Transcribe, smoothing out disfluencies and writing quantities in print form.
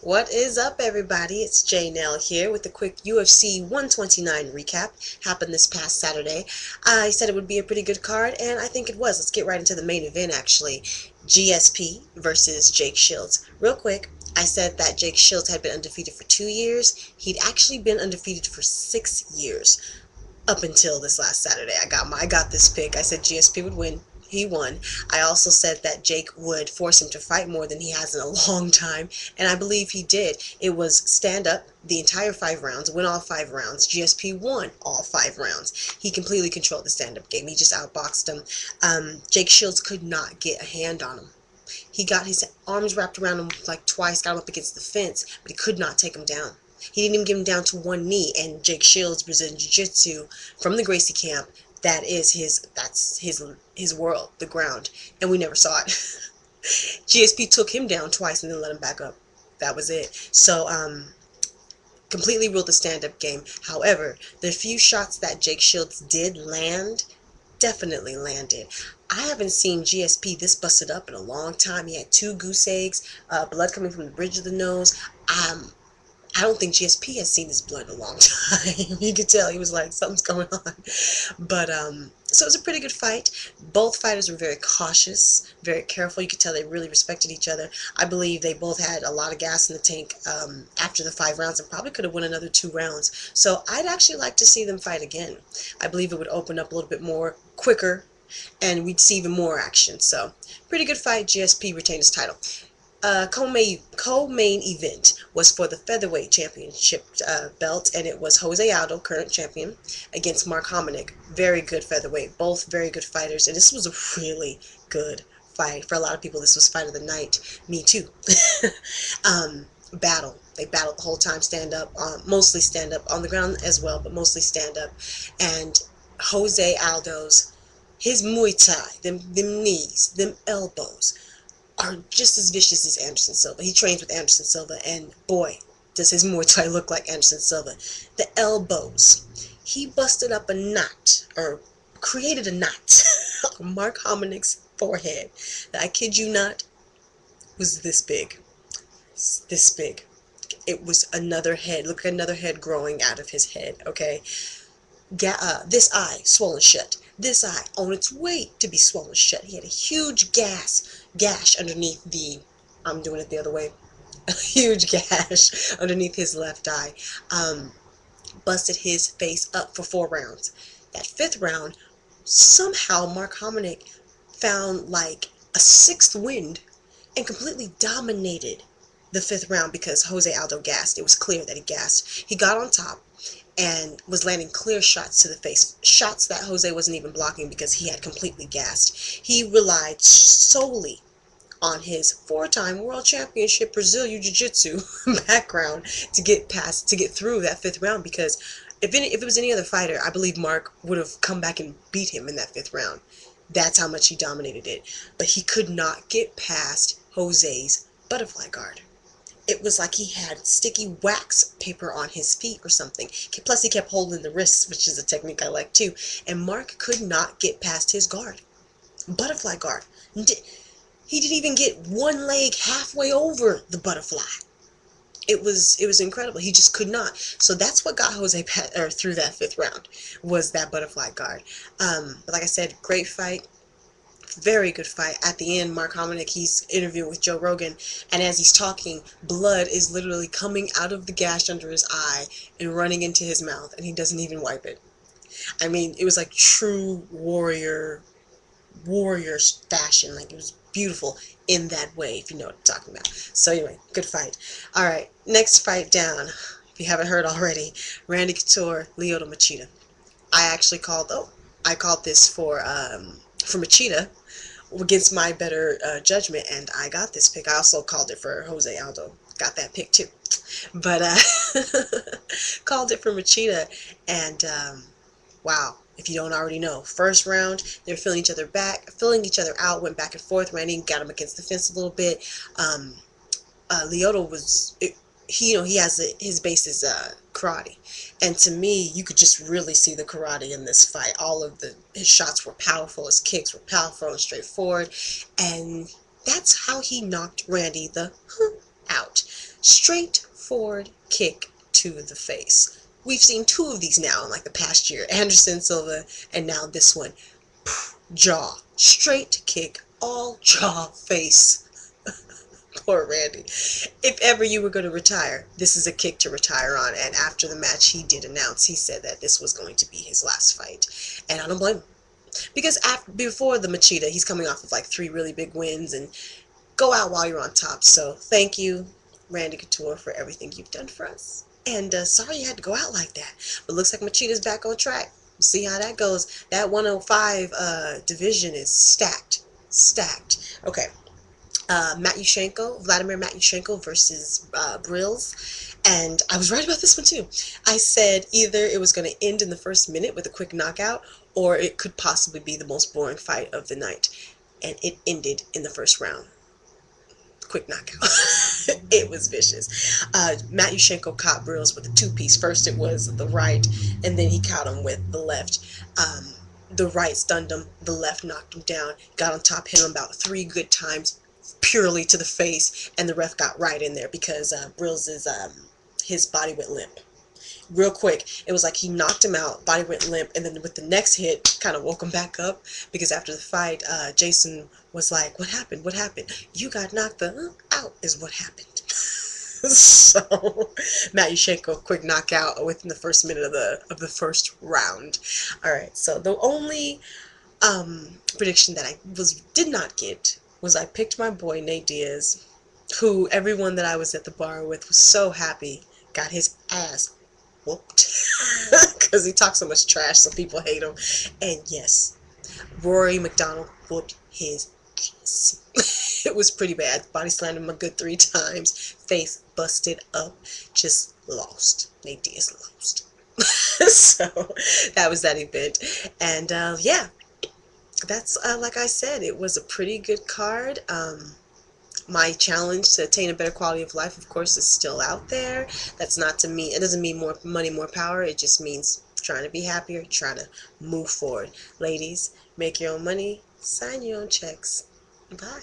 What is up, everybody? It's J Nell here with a quick UFC 129 recap. Happened this past Saturday. I said it would be a pretty good card, and I think it was. Let's get right into the main event, actually. GSP versus Jake Shields. Real quick, I said that Jake Shields had been undefeated for 2 years. He'd actually been undefeated for 6 years up until this last Saturday. I got this pick. I said GSP would win. He won. I also said that Jake would force him to fight more than he has in a long time, and I believe he did. It was stand up the entire 5 rounds, win all 5 rounds. GSP won all 5 rounds. He completely controlled the stand up game. He just outboxed him. Jake Shields could not get a hand on him. He got his arms wrapped around him like twice, got him up against the fence, but he could not take him down. He didn't even get him down to one knee, and Jake Shields, Brazilian Jiu-Jitsu from the Gracie camp, that's his world, the ground, and we never saw it. GSP took him down twice and then let him back up. That was it. So, completely ruled the stand-up game. However, the few shots that Jake Shields did land, definitely landed. I haven't seen GSP this busted up in a long time. He had 2 goose eggs, blood coming from the bridge of the nose. I don't think GSP has seen his blood in a long time. You could tell he was like, something's going on. But, so it was a pretty good fight. Both fighters were very cautious, very careful. You could tell they really respected each other. I believe they both had a lot of gas in the tank after the 5 rounds and probably could have won another 2 rounds. So I'd actually like to see them fight again. I believe it would open up a little bit more quicker and we'd see even more action. So pretty good fight. GSP retained his title. Co-main event was for the featherweight championship belt, and it was Jose Aldo, current champion, against Mark Hominick. Very good featherweight, both very good fighters, and this was a really good fight. For a lot of people, this was fight of the night. Me too. Battle. They battled the whole time, stand up, mostly stand up, on the ground as well, but mostly stand up. And Jose Aldo's, his Muay Thai, them knees, them elbows, are just as vicious as Anderson Silva. He trains with Anderson Silva, and boy, does his Muay Thai look like Anderson Silva. The elbows. He busted up a knot, or created a knot, on Mark Hominick's forehead that, I kid you not, was this big. This big. It was another head. Look at another head growing out of his head, okay? This eye swollen shut. This eye on its way to be swollen shut. He had a huge gash underneath the, I'm doing it the other way, a huge gash underneath his left eye. Busted his face up for 4 rounds. That 5th round, somehow Mark Hominick found like a 6th wind and completely dominated the 5th round because Jose Aldo gassed. It was clear that he gassed. He got on top and was landing clear shots to the face, shots that Jose wasn't even blocking because he had completely gassed. He relied solely on his 4-time world championship Brazilian Jiu-Jitsu background to get through that 5th round, because if it was any other fighter, I believe Mark would have come back and beat him in that 5th round. That's how much he dominated it. But he could not get past Jose's butterfly guard. It was like he had sticky wax paper on his feet or something. Plus, he kept holding the wrists, which is a technique I like too. And Mark could not get past his guard. Butterfly guard. He didn't even get one leg halfway over the butterfly. It was incredible. He just could not. So that's what got Jose through that 5th round, was that butterfly guard. But like I said, great fight. Very good fight. At the end, Mark Hominick, he's interviewing with Joe Rogan, and as he's talking, blood is literally coming out of the gash under his eye and running into his mouth, and he doesn't even wipe it. I mean, it was like true warrior fashion. Like, it was beautiful in that way, if you know what I'm talking about. So anyway, good fight. All right, next fight down, if you haven't heard already, Randy Couture, Lyoto Machida. I called this for Machida against my better judgment, and I got this pick. I also called it for Jose Aldo. Got that pick too. But called it for Machida, and wow, if you don't already know, 1st round, they're filling each other out, went back and forth. Randy got him against the fence a little bit. Lyoto was, he has his base is karate, and to me, you could just really see the karate in this fight. All of his shots were powerful, his kicks were powerful and straightforward, and that's how he knocked Randy the out. Straightforward kick to the face. We've seen 2 of these now in like the past year. Anderson Silva and now this one. Jaw. Straight kick. All jaw face. Poor Randy. If ever you were going to retire, this is a kick to retire on. And after the match, he did announce, he said that this was going to be his last fight. And I don't blame him. Because before the Machida, he's coming off of like 3 really big wins, and go out while you're on top. So thank you, Randy Couture, for everything you've done for us. And sorry you had to go out like that. But looks like Machida's back on track. We'll see how that goes. That 105 division is stacked. Stacked. Okay. Vladimir Matyushenko versus Brillz. And I was right about this one too. I said either it was going to end in the first minute with a quick knockout, or it could possibly be the most boring fight of the night. And it ended in the first round. Quick knockout. It was vicious. Matyushenko caught Brillz with a 2-piece. First it was the right, and then he caught him with the left. The right stunned him, the left knocked him down, got on top, hit him about 3 good times, purely to the face, and the ref got right in there because Brillz his body went limp. Real quick, it was like he knocked him out, body went limp, and then with the next hit, kind of woke him back up, because after the fight, Jason was like, what happened? What happened? You got knocked out is what happened. So, Matyushenko, quick knockout within the first minute of the first round. Alright, so the only prediction that I did not get was I picked my boy Nate Diaz, who everyone that I was at the bar with was so happy, got his ass whooped because he talks so much trash, so people hate him. And yes, Rory McDonald whooped his ass. It was pretty bad. Body slammed him a good 3 times, face busted up, just lost. Nate Diaz lost. So that was that event. And yeah, that's like I said, it was a pretty good card. My challenge to attain a better quality of life, of course, is still out there. That's not to me, it doesn't mean more money, more power. It just means trying to be happier, trying to move forward. Ladies, make your own money, sign your own checks. Bye.